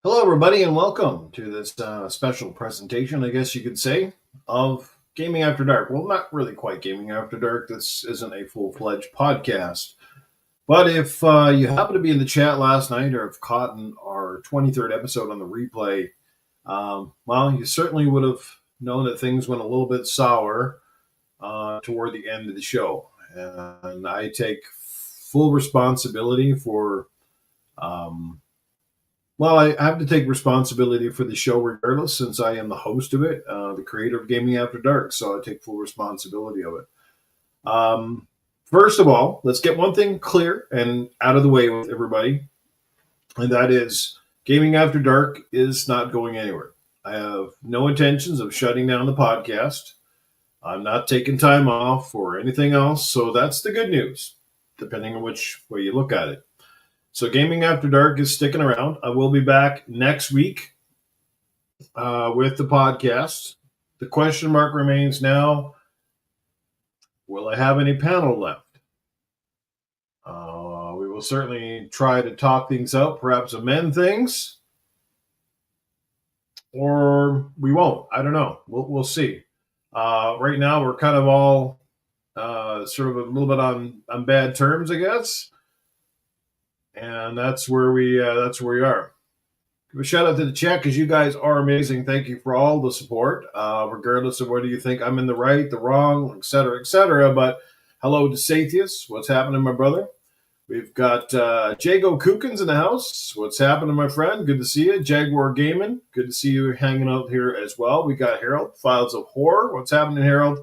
Hello, everybody, and welcome to this special presentation, I guess you could say, of Gaming After Dark. Well, not really quite Gaming After Dark. This isn't a full-fledged podcast. But if you happen to be in the chat last night or have caught our 23rd episode on the replay, well, you certainly would have known that things went a little bit sour toward the end of the show. And I take full responsibility for... Well, I have to take responsibility for the show regardless, since I am the host of it, the creator of Gaming After Dark, so I take full responsibility of it. First of all, let's get one thing clear and out of the way with everybody, and that is Gaming After Dark is not going anywhere. I have no intentions of shutting down the podcast. I'm not taking time off or anything else, so that's the good news, depending on which way you look at it. So Gaming After Dark is sticking around. I will be back next week with the podcast. The question mark remains now, will I have any panel left? We will certainly try to talk things out, perhaps amend things, or we won't. I don't know. We'll see. Right now, we're kind of all sort of a little bit on bad terms, I guess. And that's where we are. Give a shout out to the chat because you guys are amazing. Thank you for all the support, regardless of whether you think I'm in the right, the wrong, etc., etc. But hello to Sathius. What's happening, my brother? We've got Jago Kookins in the house. What's happening, my friend? Good to see you. Jaguar Gaming. Good to see you hanging out here as well. We got Harold, Files of Horror. What's happening, Harold?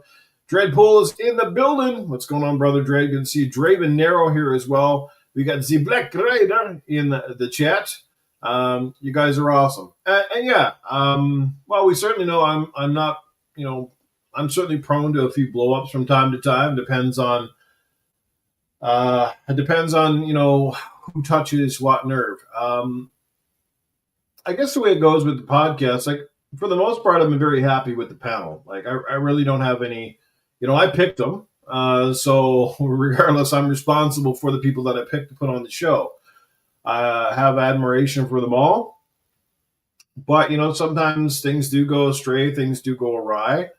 Dreadpool is in the building. What's going on, brother Dread? Good to see you. Draven Narrow here as well. We got the Black Rider in the chat. You guys are awesome. And yeah, well, we certainly know I'm not, I'm certainly prone to a few blow-ups from time to time. Depends on, who touches what nerve. I guess the way it goes with the podcast, like, for the most part, I've been very happy with the panel. Like, I really don't have any, I picked them. So regardless, I'm responsible for the people that I picked to put on the show. I have admiration for them all. But, sometimes things do go astray. Things do go awry.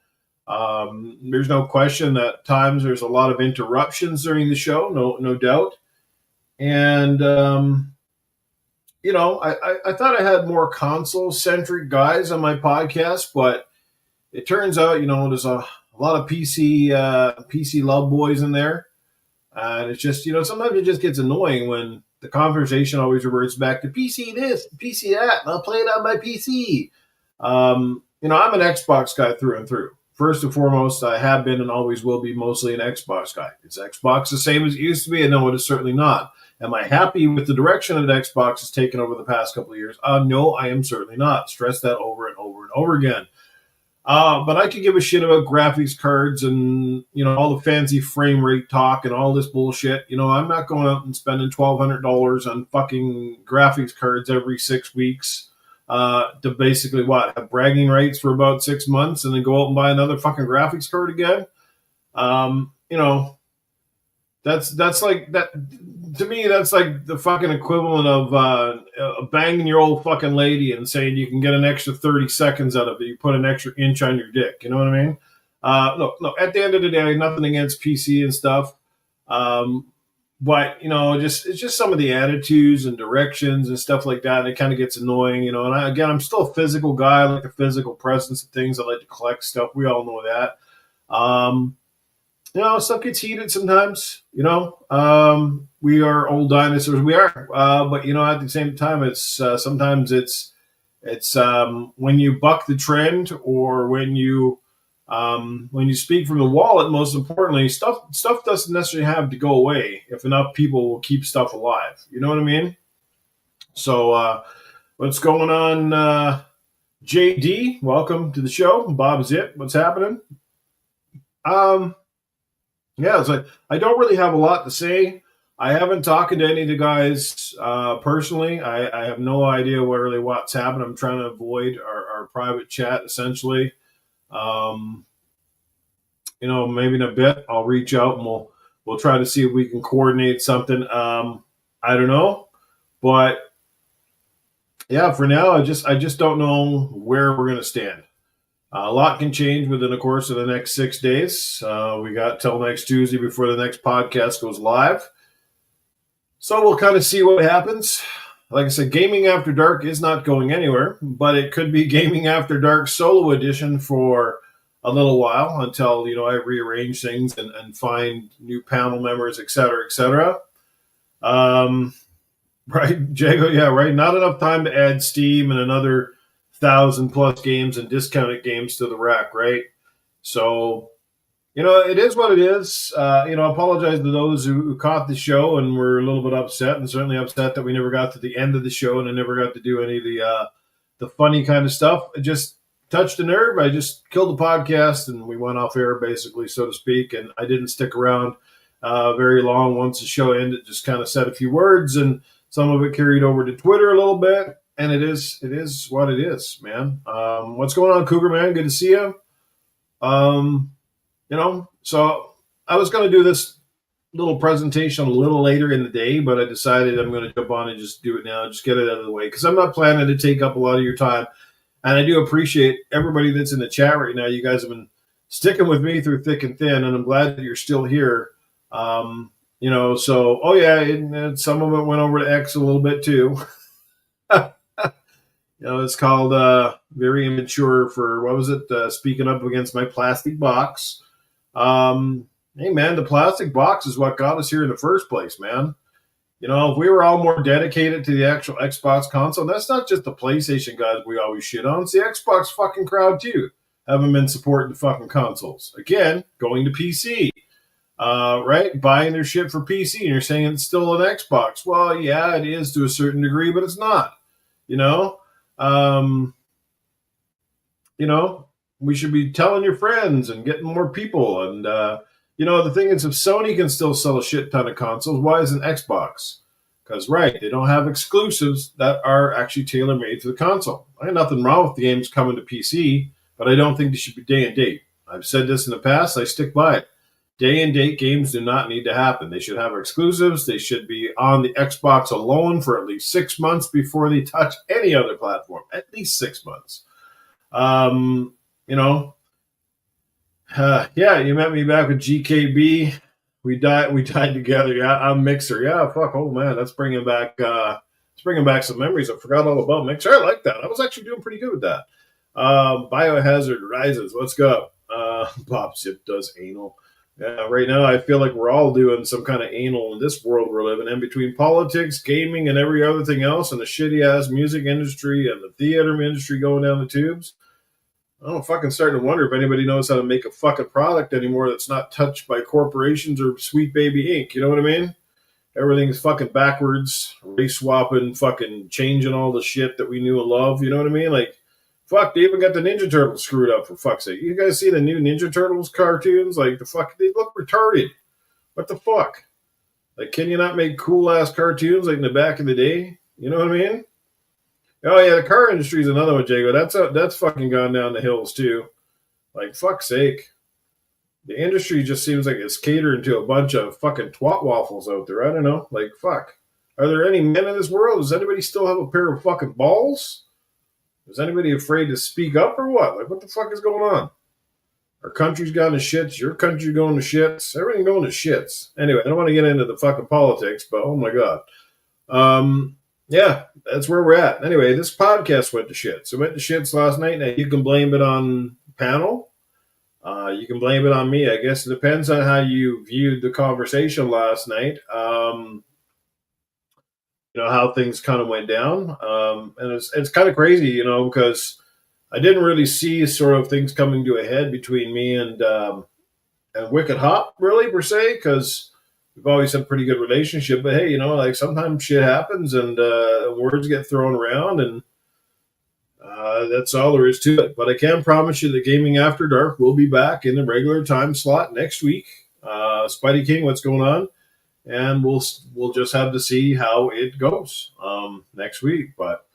There's no question that at times there's a lot of interruptions during the show, no doubt. And, I thought I had more console-centric guys on my podcast, but it turns out, there's a lot of PC love boys in there. And it's just, sometimes it just gets annoying when the conversation always reverts back to PC this, PC that, and I'll play it on my PC. I'm an Xbox guy through and through. First and foremost, I have been and always will be mostly an Xbox guy. Is Xbox the same as it used to be? And no, it is certainly not. Am I happy with the direction that Xbox has taken over the past couple of years? No, I am certainly not. Stress that over and over and over again. But I could give a shit about graphics cards and, all the fancy frame rate talk and all this bullshit. I'm not going out and spending $1,200 on fucking graphics cards every 6 weeks to basically have bragging rights for about 6 months and then go out and buy another fucking graphics card again. That's like that. To me, that's like the fucking equivalent of banging your old fucking lady and saying you can get an extra 30 seconds out of it. You put an extra inch on your dick. You know what I mean? No. At the end of the day, nothing against PC and stuff. But, it's just some of the attitudes and directions and stuff like that. And it kind of gets annoying, And I'm still a physical guy. I like the physical presence of things. I like to collect stuff. We all know that. Stuff gets heated sometimes, we are old dinosaurs. We are. But, at the same time, it's sometimes it's when you buck the trend or when you speak from the wallet, most importantly, stuff doesn't necessarily have to go away if enough people will keep stuff alive. You know what I mean? So what's going on, JD? Welcome to the show. Bob Zip, what's happening? Yeah, it's like I don't really have a lot to say. I haven't talked to any of the guys personally. I have no idea what's happened. I'm trying to avoid our private chat, essentially. Maybe in a bit I'll reach out and we'll try to see if we can coordinate something. I don't know, but yeah, for now, I just don't know where we're gonna stand. A lot can change within the course of the next 6 days. We got till next Tuesday before the next podcast goes live. So we'll kind of see what happens. Like I said, Gaming After Dark is not going anywhere, but it could be Gaming After Dark solo edition for a little while until, I rearrange things and find new panel members, et cetera, et cetera. Right, Jago? Yeah, right. Not enough time to add Steam and another 1,000+ games and discounted games to the rack, right? So, it is what it is. Apologize to those who caught the show and were a little bit upset, and certainly upset that we never got to the end of the show and I never got to do any of the funny kind of stuff. It just touched a nerve. I just killed the podcast and we went off air, basically, so to speak. And I didn't stick around very long once the show ended. Just kind of said a few words, and some of it carried over to Twitter a little bit. And it is what it is, man. What's going on, Cougar Man? Good to see you. So I was going to do this little presentation a little later in the day, but I decided I'm going to jump on and just do it now, just get it out of the way, because I'm not planning to take up a lot of your time. And I do appreciate everybody that's in the chat right now. You guys have been sticking with me through thick and thin, and I'm glad that you're still here. And some of it went over to X a little bit too. It's called very immature for, what was it? Speaking up against my plastic box. Hey, man, the plastic box is what got us here in the first place, man. If we were all more dedicated to the actual Xbox console, that's not just the PlayStation guys we always shit on. It's the Xbox fucking crowd, too. Haven't been supporting the fucking consoles. Again, going to PC. Right? Buying their shit for PC, and you're saying it's still an Xbox. Well, yeah, it is to a certain degree, but it's not. We should be telling your friends and getting more people. And, the thing is, if Sony can still sell a shit ton of consoles, why isn't Xbox? Because, right, they don't have exclusives that are actually tailor-made to the console. I have nothing wrong with the games coming to PC, but I don't think they should be day and date. I've said this in the past. I stick by it. Day and date games do not need to happen. They should have exclusives. They should be on the Xbox alone for at least 6 months before they touch any other platform. At least 6 months. You met me back with GKB. We died together. Yeah, I'm Mixer. Yeah, fuck. Oh man, that's bringing back some memories. I forgot all about Mixer. I like that. I was actually doing pretty good with that. Biohazard Rises. Let's go. Bob Zip does anal. Yeah, right now I feel like we're all doing some kind of anal in this world we're living in, between politics, gaming, and every other thing else, and the shitty ass music industry and the theater industry going down the tubes. I'm fucking starting to wonder if anybody knows how to make a fucking product anymore that's not touched by corporations or Sweet Baby Inc. You know what I mean? Everything's fucking backwards, race swapping, fucking changing all the shit that we knew and love. You know what I mean? Like, fuck, they even got the Ninja Turtles screwed up, for fuck's sake. You guys see the new Ninja Turtles cartoons? Like, they look retarded. What the fuck? Like, can you not make cool-ass cartoons like in the back of the day? You know what I mean? Oh, yeah, the car industry is another one, Jago. That's fucking gone down the hills, too. Like, fuck's sake. The industry just seems like it's catering to a bunch of fucking twat waffles out there. I don't know. Like, fuck. Are there any men in this world? Does anybody still have a pair of fucking balls? Is anybody afraid to speak up or what? Like, what the fuck is going on? Our country's gone to shits. Your country's going to shits. Everything going to shits. Anyway, I don't want to get into the fucking politics, but oh my God. Yeah, that's where we're at. Anyway, this podcast went to shits. It went to shits last night. Now, you can blame it on panel. You can blame it on me. I guess it depends on how you viewed the conversation last night. How things kind of went down. And it's kind of crazy, because I didn't really see sort of things coming to a head between me and Wicked Hop, really, per se, because we've always had a pretty good relationship. But hey, like sometimes shit happens and words get thrown around, and that's all there is to it. But I can promise you that Gaming After Dark will be back in the regular time slot next week. Spidey King, what's going on? And we'll just have to see how it goes next week. But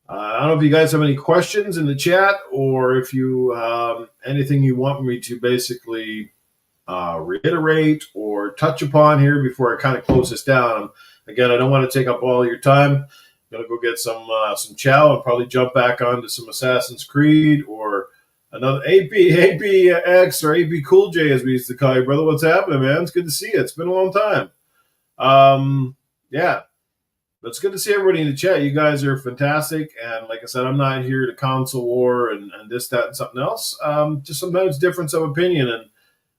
I don't know if you guys have any questions in the chat, or if you anything you want me to basically reiterate or touch upon here before I kind of close this down. Again, I don't want to take up all your time. Gonna go get some chow and probably jump back onto some Assassin's Creed or another APX or AP Cool J as we used to call you, brother. What's happening, man? It's good to see you. It's been a long time. Yeah, but it's good to see everybody in the chat. You guys are fantastic, and like I said, I'm not here to console war and this, that, and something else. Just sometimes difference of opinion, and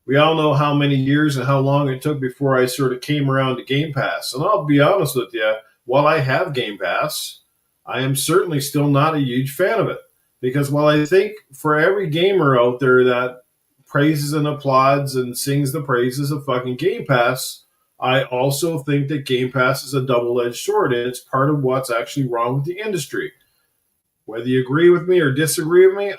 we all know how many years and how long it took before I sort of came around to Game Pass. And I'll be honest with you, while I have Game Pass, I am certainly still not a huge fan of it. Because while I think for every gamer out there that praises and applauds and sings the praises of fucking Game Pass, I also think that Game Pass is a double-edged sword, and it's part of what's actually wrong with the industry. Whether you agree with me or disagree with me,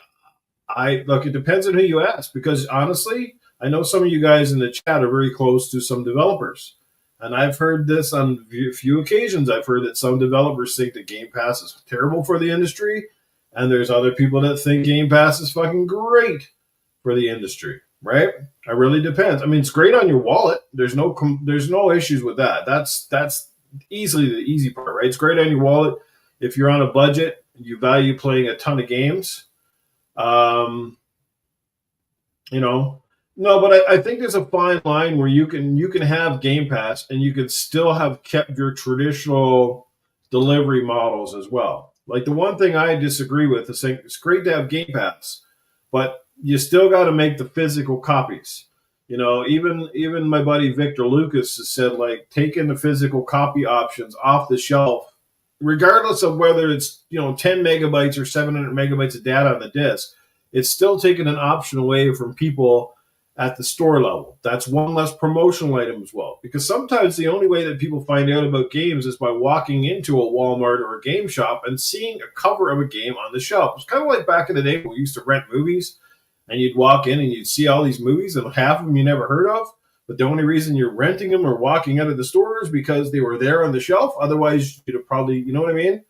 it depends on who you ask. Because honestly, I know some of you guys in the chat are very close to some developers. And I've heard this on a few occasions. I've heard that some developers think that Game Pass is terrible for the industry. And there's other people that think Game Pass is fucking great for the industry, right? It really depends. I mean, it's great on your wallet. There's no issues with that. That's easily the easy part, right? It's great on your wallet. If you're on a budget, you value playing a ton of games. No, but I think there's a fine line where you can have Game Pass and you can still have kept your traditional delivery models as well. Like the one thing I disagree with is saying it's great to have Game Pass, but you still got to make the physical copies. Even my buddy Victor Lucas has said, like, taking the physical copy options off the shelf, regardless of whether it's 10 megabytes or 700 megabytes of data on the disk, it's still taking an option away from people at the store level. That's one less promotional item as well. Because sometimes the only way that people find out about games is by walking into a Walmart or a game shop and seeing a cover of a game on the shelf. It's kind of like back in the day when we used to rent movies, and you'd walk in and you'd see all these movies, and half of them you never heard of. But the only reason you're renting them or walking out of the store is because they were there on the shelf. Otherwise, you'd have probably, you know what I mean?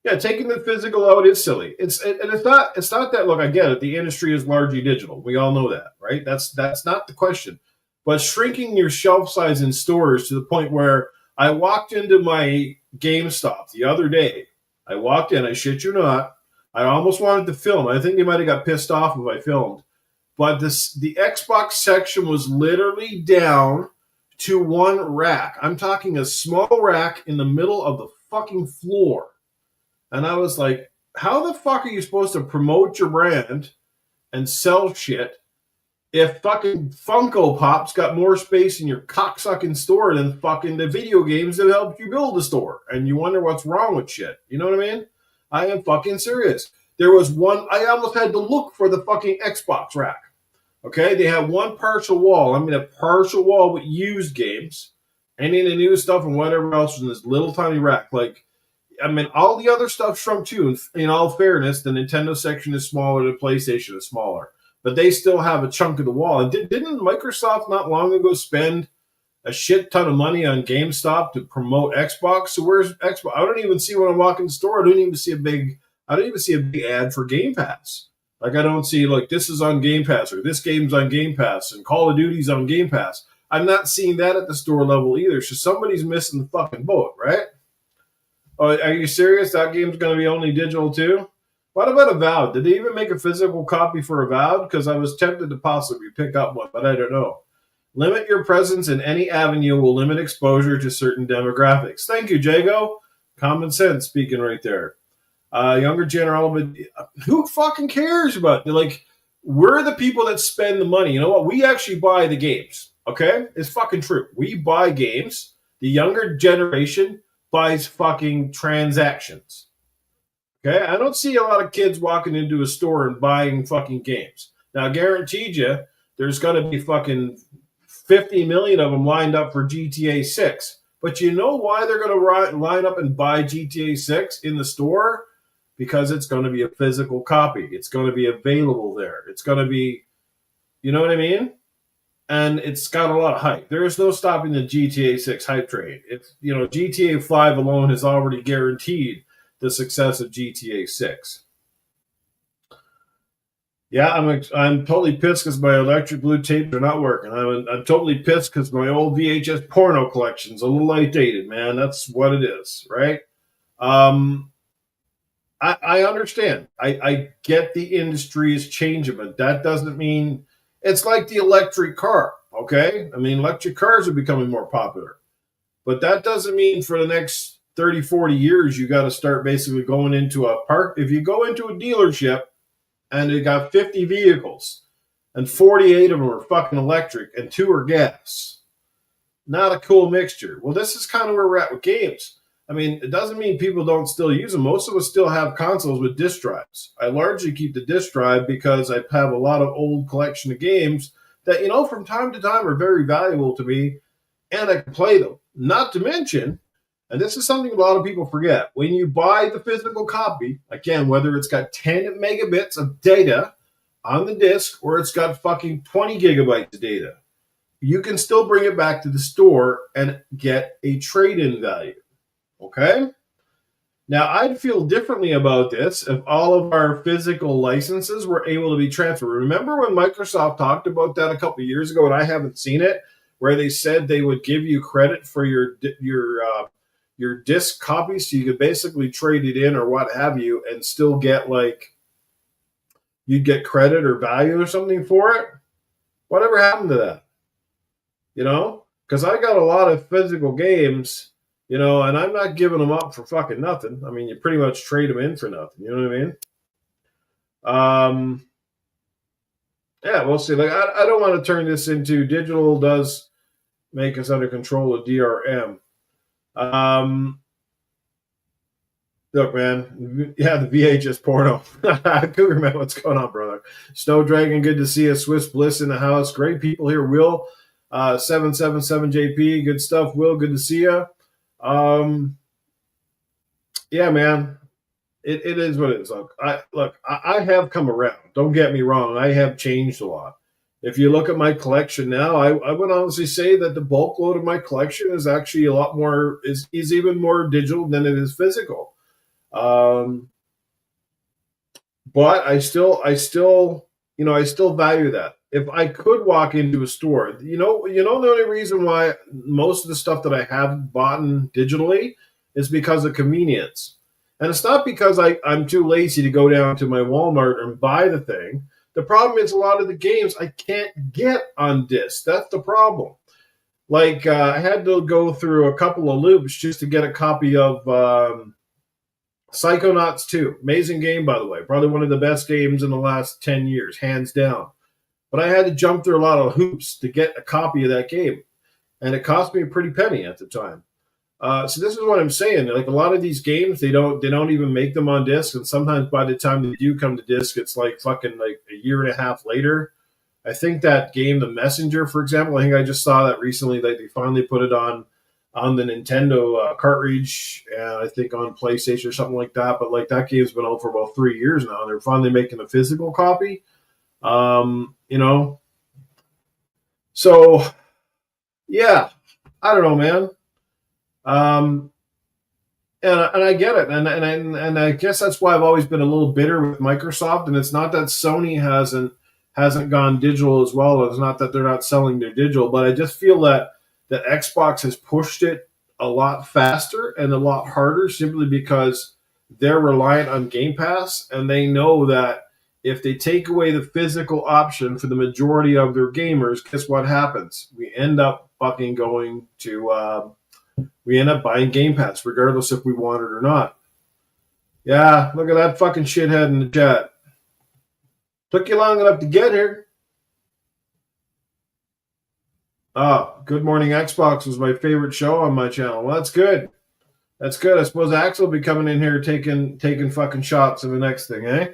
Yeah, taking the physical out is silly. It's not that. Look, I get it. The industry is largely digital. We all know that, right? That's not the question. But shrinking your shelf size in stores to the point where I walked into my GameStop the other day. I walked in. I shit you not. I almost wanted to film. I think they might have got pissed off if I filmed. But the Xbox section was literally down to one rack. I'm talking a small rack in the middle of the fucking floor. And I was like, how the fuck are you supposed to promote your brand and sell shit if fucking Funko Pop's got more space in your cocksucking store than fucking the video games that helped you build the store? And you wonder what's wrong with shit. You know what I mean? I am fucking serious. There was one, I almost had to look for the fucking Xbox rack. Okay? They have one partial wall. I mean, a partial wall with used games, any of the new stuff and whatever else was in this little tiny rack. Like, I mean, all the other stuff shrunk too. In all fairness, the Nintendo section is smaller, the PlayStation is smaller. But they still have a chunk of the wall. And didn't Microsoft not long ago spend a shit ton of money on GameStop to promote Xbox? So where's Xbox? I don't even see when I walk in the store. I don't even see a big ad for Game Pass. Like, I don't see, like, this is on Game Pass or this game's on Game Pass and Call of Duty's on Game Pass. I'm not seeing that at the store level either. So somebody's missing the fucking boat, right? Oh, are you serious? That game's going to be only digital too? What about Avowed? Did they even make a physical copy for Avowed? Because I was tempted to possibly pick up one, but I don't know. Limit your presence in any avenue will limit exposure to certain demographics. Thank you, Jago. Common sense speaking right there. Younger general, who fucking cares about it? Like, we're the people that spend the money. You know what? We actually buy the games, okay? It's fucking true. We buy games. The younger generation buys fucking transactions. Okay? I don't see a lot of kids walking into a store and buying fucking games. Now, I guaranteed you there's going to be fucking 50 million of them lined up for GTA 6. But you know why they're going to line up and buy GTA 6 in the store? Because it's going to be a physical copy. It's going to be available there. It's going to be, you know what I mean? And it's got a lot of hype. There is no stopping the GTA 6 hype train. It's, GTA 5 alone has already guaranteed the success of GTA 6. Yeah, I'm totally pissed because my electric blue tapes are not working. I'm totally pissed because my old VHS porno collection's a little outdated, man. That's what it is, right? Um, I understand. I get the industry is changing, but that doesn't mean it's like the electric car. Okay, I mean electric cars are becoming more popular, but that doesn't mean for the next 30, 40 years you got to start basically going into a park. If you go into a dealership and they got 50 vehicles and 48 of them are fucking electric and two are gas. Not a cool mixture. Well, this is kind of where we're at with games. I mean, it doesn't mean people don't still use them. Most of us still have consoles with disk drives. I largely keep the disk drive because I have a lot of old collection of games that, from time to time are very valuable to me and I can play them. Not to mention, and this is something a lot of people forget, when you buy the physical copy, again, whether it's got 10 megabits of data on the disk or it's got fucking 20 gigabytes of data, you can still bring it back to the store and get a trade-in value. Okay? Now, I'd feel differently about this if all of our physical licenses were able to be transferred. Remember when Microsoft talked about that a couple of years ago, and I haven't seen it, where they said they would give you credit for your disc copy, so you could basically trade it in or what have you, and still get you'd get credit or value or something for it. Whatever happened to that? Because I got a lot of physical games, and I'm not giving them up for fucking nothing. I mean, you pretty much trade them in for nothing. You know what I mean? Yeah, we'll see. Like, I don't want to turn this into digital does make us under control of DRM. Look, man. Yeah, the VHS porno. Cougar, man, what's going on, brother? Snow Dragon, good to see you. Swiss Bliss in the house. Great people here. Will, 777JP, good stuff. Will, good to see you. Yeah, man. It is what it is. I have come around. Don't get me wrong. I have changed a lot. If you look at my collection now, I would honestly say that the bulk load of my collection is actually a lot more is even more digital than it is physical. Um, but I still value that. If I could walk into a store, the only reason why most of the stuff that I have bought digitally is because of convenience. And it's not because I'm too lazy to go down to my Walmart and buy the thing. The problem is a lot of the games I can't get on disc. That's the problem. Like, I had to go through a couple of loops just to get a copy of Psychonauts 2. Amazing game, by the way. Probably one of the best games in the last 10 years, hands down. But I had to jump through a lot of hoops to get a copy of that game. And it cost me a pretty penny at the time. So this is what I'm saying. Like, a lot of these games, they don't even make them on disc. And sometimes by the time they do come to disc, it's like fucking like a year and a half later. I think that game, The Messenger, for example, I think I just saw that recently. That they finally put it on the Nintendo cartridge, I think on PlayStation or something like that. But like that game's been out for about 3 years now. And they're finally making a physical copy. So yeah, I don't know, man. Um, and I get it, and I guess that's why I've always been a little bitter with Microsoft. And it's not that Sony hasn't gone digital as well. It's not that they're not selling their digital, but I just feel that Xbox has pushed it a lot faster and a lot harder simply because they're reliant on Game Pass, and they know that if they take away the physical option for the majority of their gamers, guess what happens? We end up fucking going to we end up buying Game Pass, regardless if we want it or not. Yeah, look at that fucking shithead in the chat. Took you long enough to get here. Oh, Good Morning Xbox was my favorite show on my channel. Well, that's good. That's good. I suppose Axel will be coming in here taking fucking shots in the next thing, eh?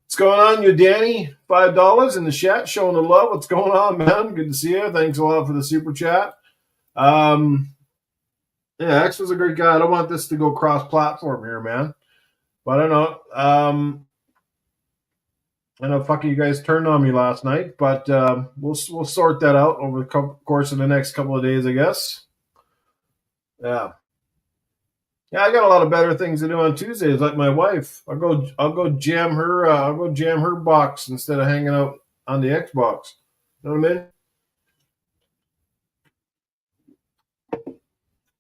What's going on, you Danny? $5 in the chat, showing the love. What's going on, man? Good to see you. Thanks a lot for the super chat. Yeah, Axel's a great guy. I don't want this to go cross-platform here, man. But I don't know. I know fucking you guys turned on me last night, but we'll sort that out over the course of the next couple of days, I guess. Yeah. Yeah, I got a lot of better things to do on Tuesdays, like my wife. I'll go jam her. I'll go jam her box instead of hanging out on the Xbox. You know what I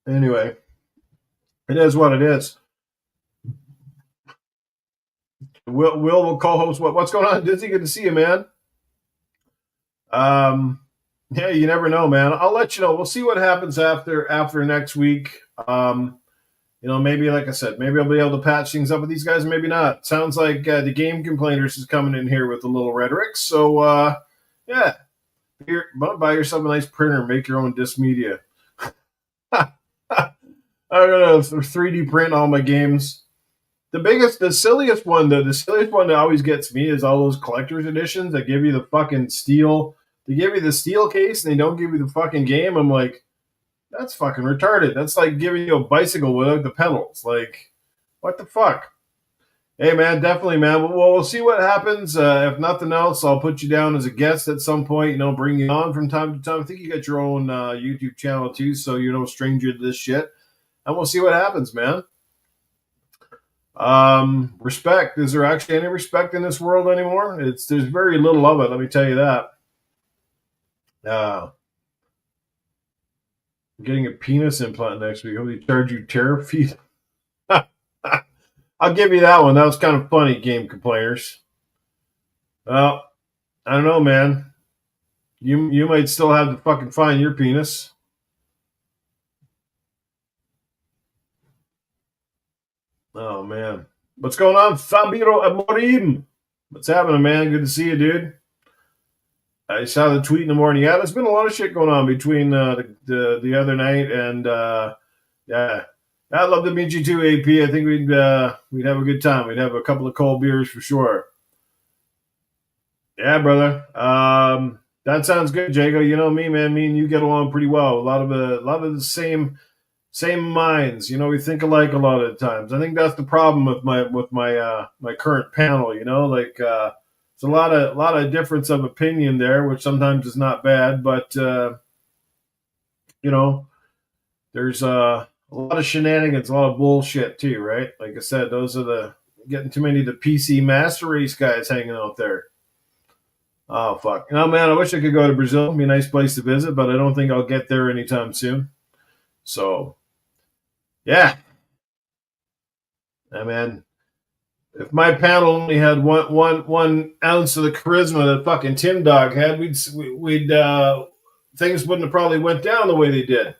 mean? Anyway, it is what it is. Will co-host what's going on, Dizzy? Good to see you, man. Um, yeah, you never know, man. I'll let you know. We'll see what happens after next week. Maybe like I said, maybe I'll be able to patch things up with these guys, maybe not. Sounds like the game complainers is coming in here with a little rhetoric. So yeah, buy yourself a nice printer, make your own disc media. I'm gonna 3D print all my games. The silliest one that always gets me is all those collector's editions that give you the fucking steel. They give you the steel case and they don't give you the fucking game. I'm like, that's fucking retarded. That's like giving you a bicycle without the pedals. Like, what the fuck? Hey, man, definitely, man. Well, we'll see what happens. If nothing else, I'll put you down as a guest at some point. Bring you on from time to time. I think you got your own YouTube channel too, so you're no stranger to this shit. And we'll see what happens, man. Respect. Is there actually any respect in this world anymore? There's very little of it. Let me tell you that. Getting a penis implant next week. How they charge you tariff fees? I'll give you that one. That was kind of funny, game complainers. Well, I don't know, man. You might still have to fucking find your penis. Oh man. What's going on, Fabio Amorim? What's happening, man? Good to see you, dude. I saw the tweet in the morning. Yeah, there's been a lot of shit going on between the other night and yeah. I'd love to meet you too, AP. I think we'd have a good time. We'd have a couple of cold beers for sure. Yeah, brother. That sounds good, Jago. You know me, man. Me and you get along pretty well. A lot of the same minds. We think alike a lot of the times. I think that's the problem with my current panel. It's a lot of difference of opinion there, which sometimes is not bad, but there's a lot of shenanigans, a lot of bullshit too, right? Like I said, those are getting too many of the PC master race guys hanging out there. Oh fuck! Man, I wish I could go to Brazil. It'd be a nice place to visit, but I don't think I'll get there anytime soon. So, yeah, man. If my panel only had one ounce of the charisma that fucking Tim Dog had, we'd things wouldn't have probably went down the way they did.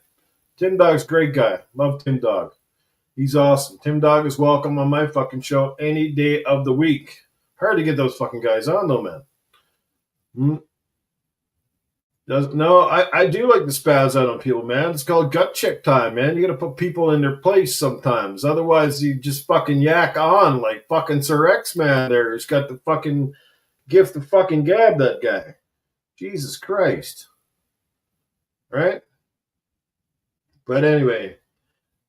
Tim Dog's a great guy. Love Tim Dog. He's awesome. Tim Dog is welcome on my fucking show any day of the week. Hard to get those fucking guys on though, man. No, I do like to spaz out on people, man. It's called gut check time, man. You got to put people in their place sometimes. Otherwise, you just fucking yak on like fucking Sir X Man there. He's got the fucking gift of fucking gab, that guy. Jesus Christ. Right? But anyway,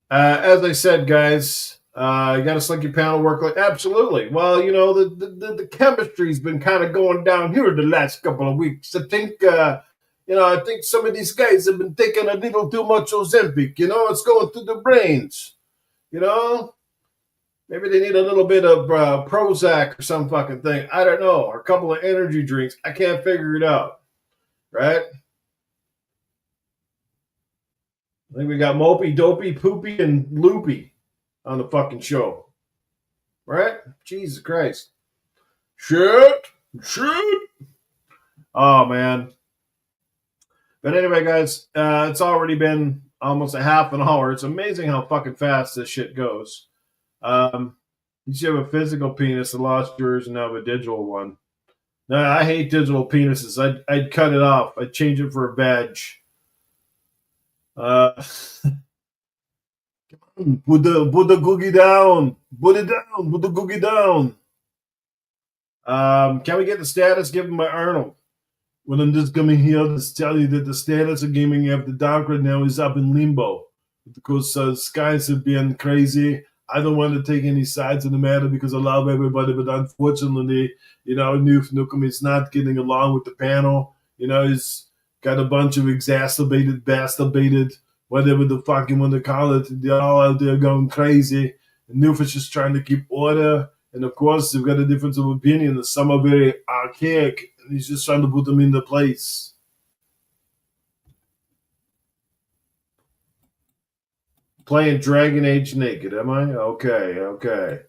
as I said, guys, you got to select your panel work like absolutely. Well, the chemistry's been kind of going down here the last couple of weeks. I think some of these guys have been taking a little too much Ozempic. It's going through the brains. Maybe they need a little bit of Prozac or some fucking thing. I don't know. Or a couple of energy drinks. I can't figure it out. Right? I think we got Mopey, Dopey, Poopy, and Loopy on the fucking show. Right? Jesus Christ. Shit. Oh, man. But anyway, guys, it's already been almost a half an hour. It's amazing how fucking fast this shit goes. You should have a physical penis and lost yours and now have a digital one. No, I hate digital penises. I'd cut it off. I'd change it for a badge. Put the cookie down. Put it down. Put the cookie down. Can we get the status given by Arnold? Well, I'm just coming here to tell you that the status of gaming after dark right now is up in limbo because skies have been crazy. I don't want to take any sides in the matter because I love everybody, but unfortunately, Noof Nukem is not getting along with the panel. He's got a bunch of exacerbated, masturbated whatever the fucking want to call it. They're all out there going crazy. And Newford's just trying to keep order. And of course, they've got a difference of opinion. Some are very archaic, and he's just trying to put them into place. Playing Dragon Age naked, am I? Okay.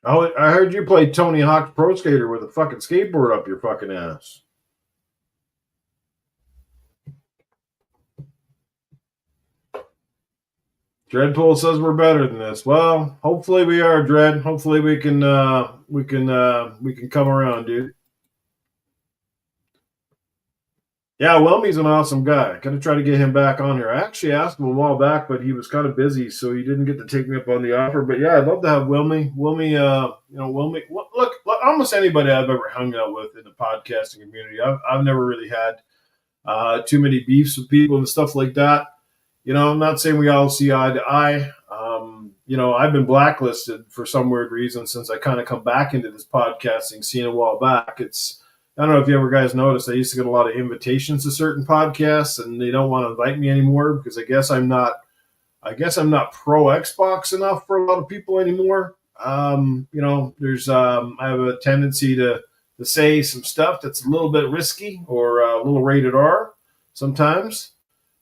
Oh, I heard you play Tony Hawk's Pro Skater with a fucking skateboard up your fucking ass. Dreadpool says we're better than this. Well, hopefully we are, Dread. Hopefully we can come around, dude. Yeah, Wilmy's an awesome guy. Gonna try to get him back on here. I actually asked him a while back, but he was kind of busy, so he didn't get to take me up on the offer. But yeah, I'd love to have Wilmy. Wilmy. Look, almost anybody I've ever hung out with in the podcasting community, I've never really had too many beefs with people and stuff like that. I'm not saying we all see eye to eye. I've been blacklisted for some weird reason since I kind of come back into this podcasting scene a while back. I don't know if you ever guys noticed, I used to get a lot of invitations to certain podcasts, and they don't want to invite me anymore because I guess I'm not pro Xbox enough for a lot of people anymore. There's I have a tendency to say some stuff that's a little bit risky or a little rated R sometimes.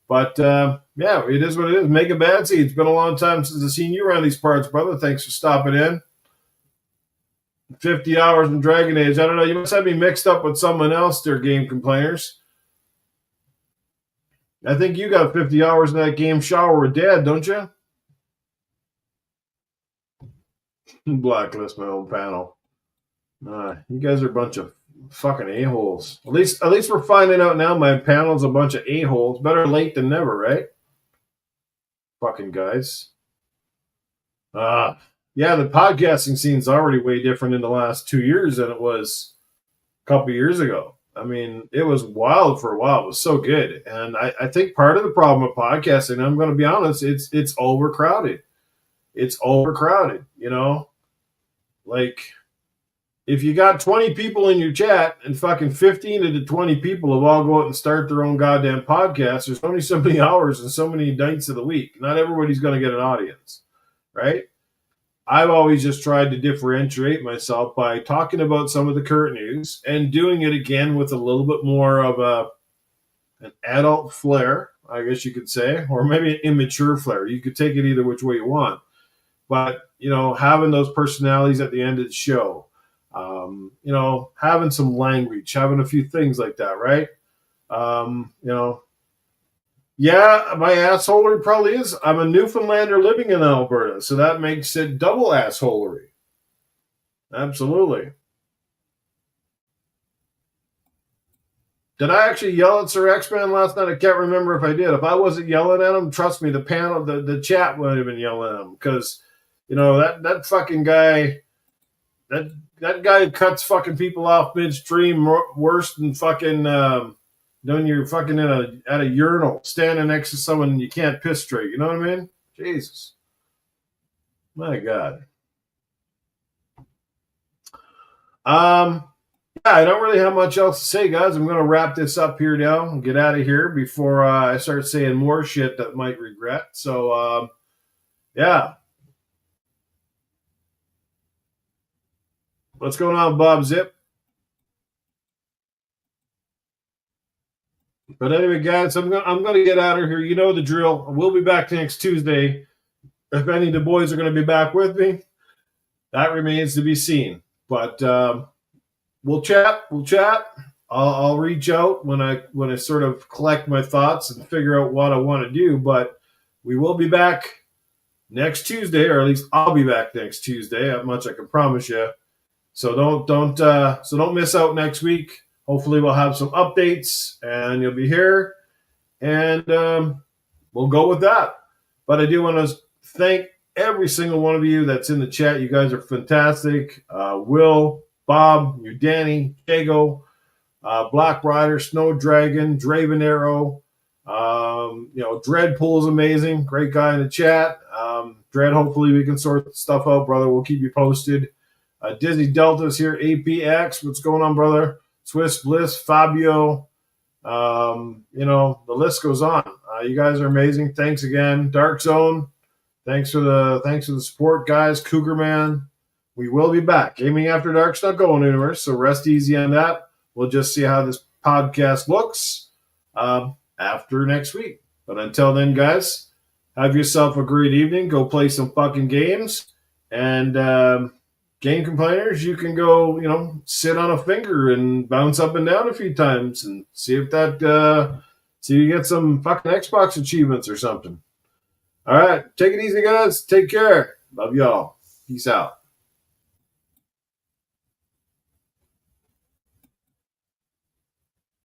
But yeah, it is what it is. Mega Badsy, it's been a long time since I've seen you around these parts, brother. Thanks for stopping in. 50 hours in Dragon Age. I don't know. You must have me mixed up with someone else there, game complainers. I think you got 50 hours in that game Shower with Dad, don't you? Blacklist my own panel. You guys are a bunch of fucking a-holes. At least we're finding out now my panel's a bunch of a-holes. Better late than never, right? Fucking guys. Yeah, the podcasting scene's already way different in the last 2 years than it was a couple years ago. I mean, it was wild for a while. It was so good. And I think part of the problem with podcasting, I'm going to be honest, it's overcrowded. It's overcrowded, Like, if you got 20 people in your chat and fucking 15 of the 20 people have all go out and start their own goddamn podcast, there's only so many hours and so many nights of the week. Not everybody's going to get an audience, right? I've always just tried to differentiate myself by talking about some of the current news and doing it again with a little bit more of an adult flair, I guess you could say, or maybe an immature flair. You could take it either which way you want. But, having those personalities at the end of the show, having some language, having a few things like that, right? Yeah, my assholery probably is. I'm a Newfoundlander living in Alberta, so that makes it double assholery. Absolutely. Did I actually yell at Sir X-Man last night? I can't remember if I did. If I wasn't yelling at him, trust me, the panel, the chat would have been yelling at him because, that fucking guy, that guy cuts fucking people off midstream worse than fucking when you're fucking at a urinal standing next to someone you can't piss straight. You know what I mean? Jesus. My God. Yeah, I don't really have much else to say, guys. I'm going to wrap this up here now and get out of here before I start saying more shit that I might regret. So, yeah. What's going on, Bob Zip? But anyway, guys, I'm gonna get out of here. You know the drill. We'll be back next Tuesday. If any of the boys are going to be back with me, that remains to be seen. But we'll chat. I'll reach out when I sort of collect my thoughts and figure out what I want to do. But we will be back next Tuesday, or at least I'll be back next Tuesday. That much I can promise you. So don't miss out next week. Hopefully we'll have some updates and you'll be here, and we'll go with that. But I do want to thank every single one of you that's in the chat. You guys are fantastic. Will, Bob, you, Danny, Jago, Black Rider, Snow Dragon, Draven Arrow. Dreadpool is amazing. Great guy in the chat. Dread, hopefully we can sort stuff out, brother. We'll keep you posted. Disney Delta's here. APX, what's going on, brother? Swiss Bliss, Fabio, The list goes on. You guys are amazing. Thanks again, Dark Zone. Thanks for the support, guys. Cougar Man. We will be back. Gaming After Dark's not going anywhere, so rest easy on that. We'll just see how this podcast looks after next week. But until then, guys, have yourself a great evening. Go play some fucking games. And game complainers, you can go, sit on a finger and bounce up and down a few times and see if see you get some fucking Xbox achievements or something. All right. Take it easy, guys. Take care. Love y'all. Peace out.